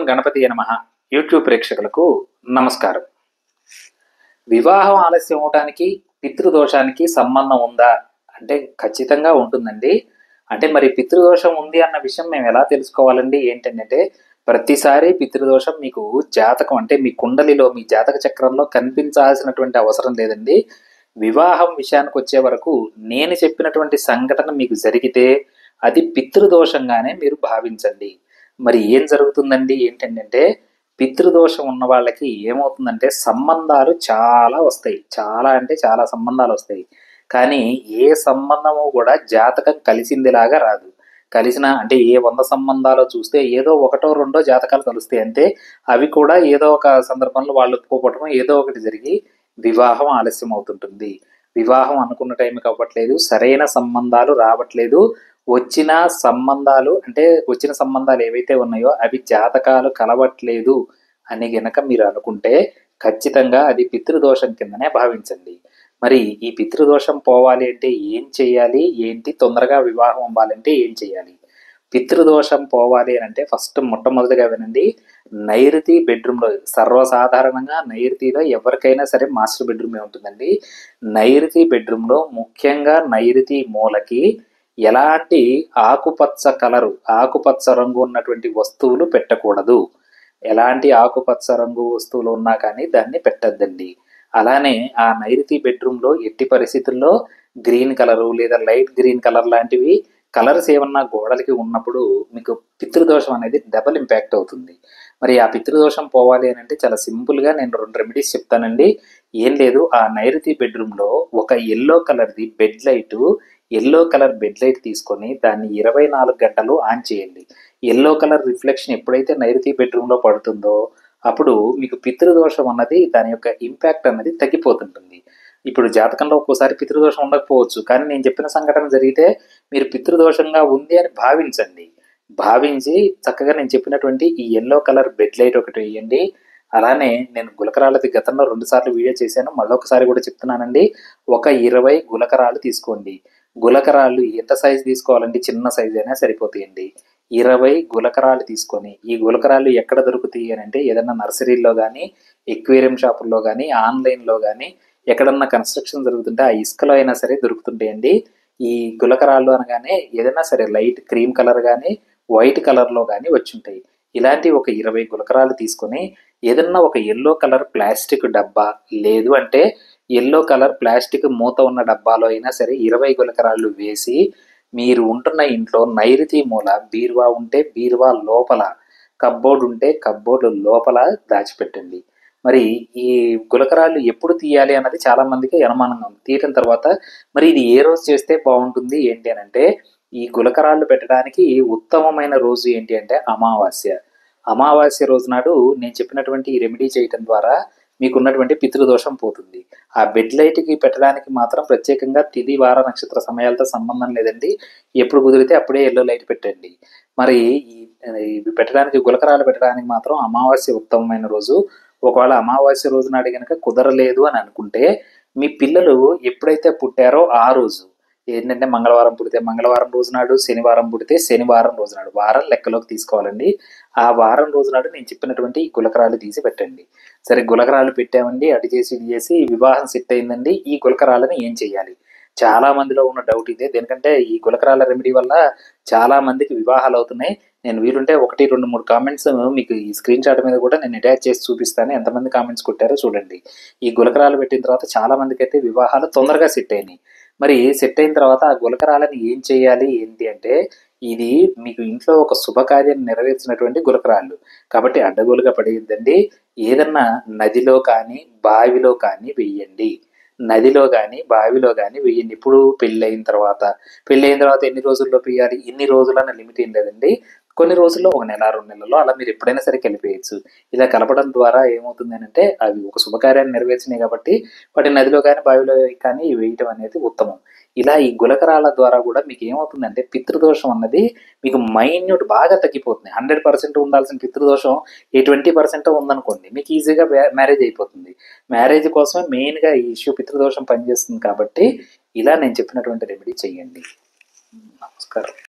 గణపతియే నమః. యూట్యూబ్ ప్రేక్షకులకు నమస్కారం. వివాహం ఆలస్యం అవటానికి పితృదోషానికి సంబంధం ఉందా అంటే ఖచ్చితంగా ఉంటుందండి. అంటే మరి పితృదోషం ఉంది అన్న విషయం మేము ఎలా తెలుసుకోవాలండి ఏంటంటే, ప్రతిసారి పితృదోషం మీకు జాతకం అంటే మీ కుండలిలో మీ జాతక చక్రంలో కనిపించాల్సినటువంటి అవసరం లేదండి. వివాహం విషయానికి వచ్చే వరకు నేను చెప్పినటువంటి సంఘటన మీకు జరిగితే అది పితృదోషంగానే మీరు భావించండి. మరి ఏం జరుగుతుందండి ఏంటంటే, పితృదోషం ఉన్న వాళ్ళకి ఏమవుతుందంటే సంబంధాలు చాలా వస్తాయి. చాలా అంటే చాలా సంబంధాలొస్తాయి. కానీ ఏ సంబంధము కూడా జాతకం కలిసిందిలాగా రాదు. కలిసిన అంటే ఏ 100 సంబంధాలో చూస్తే ఏదో ఒకటో రెండో జాతకాలు కలుస్తాయి అంతే. అవి కూడా ఏదో ఒక సందర్భంలో వాళ్ళు ఒప్పుకోకపోవటం ఏదో ఒకటి జరిగి వివాహం ఆలస్యం అవుతుంటుంది. వివాహం అనుకున్న టైంకి అవ్వట్లేదు. సరైన సంబంధాలు రావట్లేదు. వచ్చిన సంబంధాలు అంటే వచ్చిన సంబంధాలు ఏవైతే ఉన్నాయో అవి జాతకాలు కలవట్లేదు అని గనక మీరు అనుకుంటే ఖచ్చితంగా అది పితృదోషం కిందనే భావించండి. మరి ఈ పితృదోషం పోవాలి అంటే ఏం చేయాలి? ఏంటి? తొందరగా వివాహం అవ్వాలంటే ఏం చేయాలి? పితృదోషం పోవాలి అనంటే ఫస్ట్ మొట్టమొదటిగా వినండి. నైరుతి బెడ్‌రూమ్‌లో సర్వసాధారణంగా నైరుతిలో ఎవరికైనా సరే మాస్టర్ బెడ్‌రూమే ఉంటుందండి. నైరుతి బెడ్‌రూమ్‌లో ముఖ్యంగా నైరుతి మూలకి ఎలాంటి ఆకుపచ్చ రంగు ఉన్నటువంటి వస్తువులు పెట్టకూడదు. ఎలాంటి ఆకుపచ్చ రంగు వస్తువులు ఉన్నా కానీ దాన్ని పెట్టొద్దండి. అలానే ఆ నైరుతి బెడ్‌రూమ్‌లో ఎట్టి పరిస్థితుల్లో గ్రీన్ కలరు లేదా లైట్ గ్రీన్ కలర్ లాంటివి కలర్స్ ఏమన్నా గోడలకి ఉన్నప్పుడు మీకు పితృదోషం అనేది డబుల్ ఇంపాక్ట్ అవుతుంది. మరి ఆ పితృదోషం పోవాలి అనంటే చాలా సింపుల్‌గా నేను 2 రెమెడీస్ చెప్తానండి. ఏం లేదు, ఆ నైరుతి బెడ్‌రూమ్‌లో ఒక యెల్లో కలర్ బెడ్ లైట్ తీసుకొని దాన్ని 24 గంటలు ఆన్ చేయండి. యెల్లో కలర్ రిఫ్లెక్షన్ ఎప్పుడైతే నైరుతి బెడ్‌రూమ్‌లో పడుతుందో అప్పుడు మీకు పితృదోషం అన్నది దాని యొక్క ఇంపాక్ట్ అన్నది తగ్గిపోతుంటుంది. ఇప్పుడు జాతకంలో ఒక్కోసారి పితృదోషం ఉండకపోవచ్చు. కానీ నేను చెప్పిన సంఘటన జరిగితే మీరు పితృదోషంగా ఉంది అని భావించండి. భావించి చక్కగా నేను చెప్పినటువంటి ఈ యెల్లో కలర్ బెడ్ లైట్ ఒకటి వేయండి. అలానే నేను గులకరాళ్ళది గతంలో 2 సార్లు వీడియో చేశాను. మళ్ళొకసారి కూడా చెప్తున్నానండి. ఒక 20 గులకరాళ్ళు తీసుకోండి. గులకరాళ్ళు ఎంత సైజు తీసుకోవాలండి? చిన్న సైజ్ అయినా సరిపోతాయండి. 20 గులకరాళ్ళు తీసుకొని, ఈ గులకరాళ్ళు ఎక్కడ దొరుకుతాయి అనంటే ఏదన్నా నర్సరీల్లో గానీ, ఎక్వేరియం షాపుల్లో గానీ, ఆన్‌లైన్‌లో గానీ ఎక్కడన్నా కన్‌స్ట్రక్షన్ జరుగుతుంటే ఆ ఇసుకలో అయినా సరే దొరుకుతుంటాయండి. ఈ గులకరాళ్ళు అనగానే ఏదైనా సరే లైట్ క్రీమ్ కలర్ గానీ, వైట్ కలర్‌లో గానీ వచ్చుంటాయి. ఇలాంటి ఒక 20 గులకరాళ్ళు తీసుకొని ఏదన్నా ఒక యెల్లో కలర్ ప్లాస్టిక్ డబ్బా, లేదు అంటే యెల్లో కలర్ ప్లాస్టిక్ మూత ఉన్న డబ్బాలో అయినా సరే 20 గులకరాళ్ళు వేసి మీరు ఉంటున్న ఇంట్లో నైరుతి మూల బీరువా ఉంటే బీరువా లోపల, కప్‌బోర్డ్ ఉంటే కప్‌బోర్డ్ లోపల దాచిపెట్టండి. మరి ఈ గులకరాళ్ళు ఎప్పుడు తీయాలి అన్నది చాలా మందికి అనుమానంగా ఉంది. తీయటం తర్వాత మరి ఇది ఏ రోజు చేస్తే బావుంటుంది ఏంటి అనంటే, ఈ గులకరాళ్ళు పెట్టడానికి ఉత్తమమైన రోజు ఏంటి అంటే అమావాస్య. అమావాస్య రోజు నాడు నేను చెప్పినటువంటి ఈ రెమెడీ చేయటం ద్వారా మీకున్నటువంటి పితృదోషం పోతుంది. ఆ బెడ్ లైట్‌కి పెట్టడానికి మాత్రం ప్రత్యేకంగా తిథి, వార, నక్షత్ర సమయాలతో సంబంధం లేదండి. ఎప్పుడు కుదిరితే అప్పుడే యెల్లో లైట్ పెట్టండి. మరి ఇవి పెట్టడానికి గులకరాళ్ళు పెట్టడానికి మాత్రం అమావాస్య ఉత్తమమైన రోజు. ఒకవేళ అమావాస్య రోజు నాడు గనక కుదరలేదు అని అనుకుంటే, మీ పిల్లలు ఎప్పుడైతే పుట్టారో ఆ రోజు ఏంటంటే మంగళవారం పుడితే మంగళవారం రోజు నాడు, శనివారం పుడితే శనివారం రోజు నాడు, వారం లెక్కలోకి తీసుకోవాలండి. ఆ వారం రోజు నాడు నేను చెప్పినటువంటి ఈ గులకరాళ్ళు తీసి పెట్టండి. సరే గులకరాళ్ళు పెట్టామండి. అటు చేసి ఇటు చేసి వివాహం సెట్ అయిందండి. ఈ గులకరాళ్ళని ఏం చేయాలి? చాలా మందిలో ఉన్న డౌట్ ఇదే. దేనికంటే ఈ గులకరాళ్ళ రెమెడీ వల్ల చాలా మందికి వివాహాలు అవుతున్నాయి. నేను వీలుంటే 1, 2, 3 కామెంట్స్ మీకు ఈ స్క్రీన్ షాట్ మీద కూడా నేను అటాచ్ చేసి చూపిస్తాను. ఎంతమంది కామెంట్స్ కొట్టారో చూడండి. ఈ గులకరాళ్ళు పెట్టిన తర్వాత చాలా మందికైతే వివాహాలు తొందరగా సెట్ అయినాయి. మరి సెట్ అయిన తర్వాత ఆ గులకరాళ్ళని ఏం చేయాలి ఏంటి అంటే, ఇది మీకు ఇంట్లో ఒక శుభకార్యం నెరవేర్చినటువంటి గులకరాళ్ళు. కాబట్టి అడ్డగోలుగా పడేయొద్దండి. ఏదన్నా నదిలో కానీ, బావిలో కానీ వెయ్యండి. నదిలో గానీ, బావిలో గానీ వెయ్యండి. ఎప్పుడు పెళ్లయిన తర్వాత. పెళ్లయిన తర్వాత ఎన్ని రోజుల్లో పెయ్యాలి? ఇన్ని రోజులని లిమిట్ ఏం లేదండి. కొన్ని రోజుల్లో ఒక నెల, 2 నెలల్లో అలా మీరు ఎప్పుడైనా సరే కలిపేయొచ్చు. ఇలా కలపడం ద్వారా ఏమవుతుందనంటే అవి ఒక శుభకార్యాన్ని నెరవేర్చినాయి కాబట్టి వాటిని నదిలో కానీ, బావిలో కానీ వేయటం అనేది ఉత్తమం. ఇలా ఈ గులకరాళ్ళ ద్వారా కూడా మీకేమవుతుందంటే పితృదోషం అన్నది మీకు బాగా తగ్గిపోతుంది. 100% ఉండాల్సిన పితృదోషం ఏ 20% ఉందనుకోండి. మీకు ఈజీగా మ్యారేజ్ అయిపోతుంది. మ్యారేజ్ కోసమే మెయిన్‌గా ఈ ఇష్యూ పితృదోషం పనిచేస్తుంది కాబట్టి ఇలా నేను చెప్పినటువంటి రెమెడీ చేయండి. నమస్కారం.